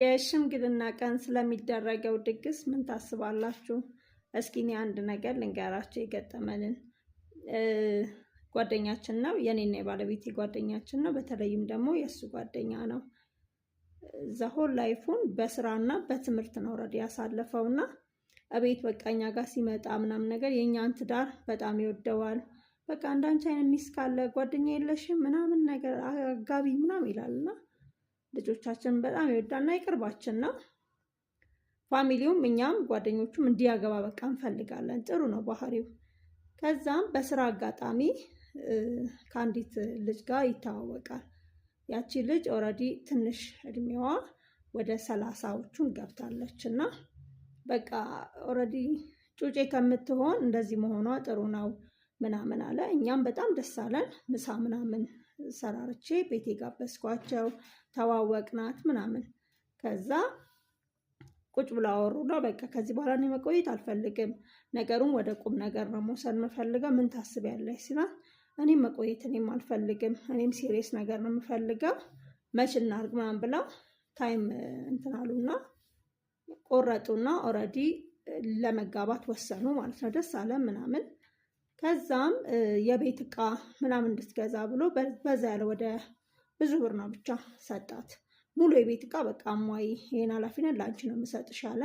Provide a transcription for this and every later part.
የሽምግልና ቀን ስለሚደረገው ድግስ ምን ታስባላችሁ? እስኪ እኔ አንድ ነገር ልንገራችሁ የገጠመንን። ጓደኛችን ነው፣ የኔና የባለቤቴ ጓደኛችን ነው። በተለይም ደግሞ የእሱ ጓደኛ ነው። ዘሆል ላይፉን በስራና በትምህርት ነው ረዲ ያሳለፈውና እቤት በቃ እኛ ጋር ሲመጣ ምናምን ነገር የእኛን ትዳር በጣም ይወደዋል። በቃ አንዳንቺ አይነት ሚስት ካለ ጓደኛ የለሽም ምናምን ነገር አጋቢ ምናምን ይላልና ልጆቻችን በጣም ይወዳልና የቅርባችን ነው። ፋሚሊውም እኛም ጓደኞቹም እንዲያገባ በቃ እንፈልጋለን። ጥሩ ነው ባህሪው። ከዛም በስራ አጋጣሚ ከአንዲት ልጅ ጋር ይተዋወቃል። ያቺ ልጅ ኦልሬዲ ትንሽ እድሜዋ ወደ 30ዎቹን ገብታለች እና በቃ ኦልሬዲ ጩጬ ከምትሆን እንደዚህ መሆኗ ጥሩ ነው ምናምን አለ። እኛም በጣም ደስ አለን። ምሳ ምናምን ሰራርቼ ቤቴ ጋበዝኳቸው፣ ተዋወቅናት ምናምን። ከዛ ቁጭ ብላ አወሩና በቃ ከዚህ በኋላ እኔ መቆየት አልፈልግም፣ ነገሩን ወደ ቁም ነገር ነው መውሰድ የምፈልገው፣ ምን ታስቢያለሽ ሲላት እኔም መቆየት እኔም አልፈልግም፣ እኔም ሲሪየስ ነገር ነው የምፈልገው፣ መች እናድርግ ምናምን ብላ ታይም እንትን አሉና ቆረጡና ኦልሬዲ ለመጋባት ወሰኑ ማለት ነው። ደስ አለ ምናምን። ከዛም የቤት እቃ ምናምን እንድትገዛ ብሎ በዛ ያለ ወደ ብዙ ብር ነው ብቻ ሰጣት። ሙሉ የቤት እቃ በቃ አሟይ ይሄን ኃላፊነት ለአንቺ ነው የምሰጥሽ አለ።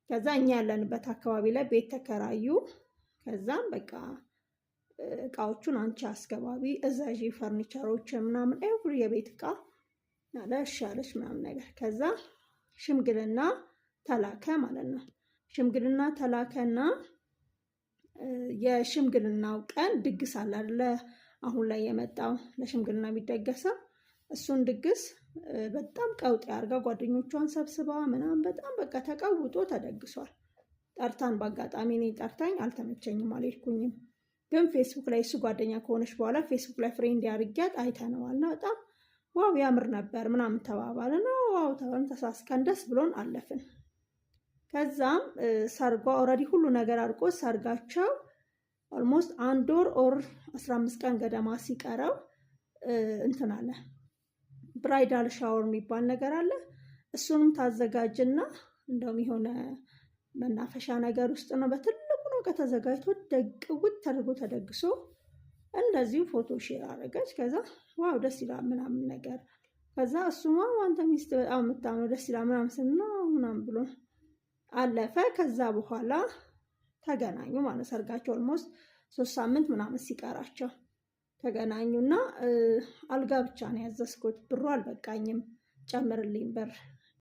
ከዛ እኛ ያለንበት አካባቢ ላይ ቤት ተከራዩ። ከዛም በቃ እቃዎቹን አንቺ አስገባቢ እዛዥ ፈርኒቸሮች ምናምን ኤቭሪ የቤት እቃ አለ። እሺ አለች ምናምን ነገር። ከዛ ሽምግልና ተላከ ማለት ነው። ሽምግልና ተላከና የሽምግልናው ቀን ድግስ አለ አይደለ? አሁን ላይ የመጣው ለሽምግልና የሚደገሰው እሱን ድግስ በጣም ቀውጥ ያርጋ ጓደኞቿን ሰብስባ ምናምን በጣም በቃ ተቀውጦ ተደግሷል። ጠርታን በአጋጣሚ እኔ ጠርታኝ አልተመቸኝም፣ አልሄድኩኝም። ግን ፌስቡክ ላይ እሱ ጓደኛ ከሆነች በኋላ ፌስቡክ ላይ ፍሬንድ ያርጊያት አይተነዋልና በጣም ዋው ያምር ነበር ምናምን ተባባልን። ዋው ተባልን፣ ተሳስከን ደስ ብሎን አለፍን። ከዛም ሰርጓ ኦልሬዲ ሁሉ ነገር አድርጎ ሰርጋቸው ኦልሞስት 1 ወር ኦር 15 ቀን ገደማ ሲቀረው እንትን አለ፣ ብራይዳል ሻወር የሚባል ነገር አለ። እሱንም ታዘጋጅና እንደውም የሆነ መናፈሻ ነገር ውስጥ ነው፣ በትልቁ ነው ከተዘጋጅቶ ደግውት ተደርጎ ተደግሶ እንደዚሁ ፎቶ ሼር አደረገች። ከዛ ዋው ደስ ይላል ምናምን ነገር። ከዛ እሱማ አንተ ሚስት በጣም የምታምነው ደስ ይላል ምናምን ስና ምናምን ብሎ አለፈ። ከዛ በኋላ ተገናኙ ማለት ሰርጋቸው ኦልሞስት 3 ሳምንት ምናምን ሲቀራቸው ተገናኙና አልጋ ብቻ ነው ያዘዝኩት፣ ብሩ አልበቃኝም ጨምርልኝ ብር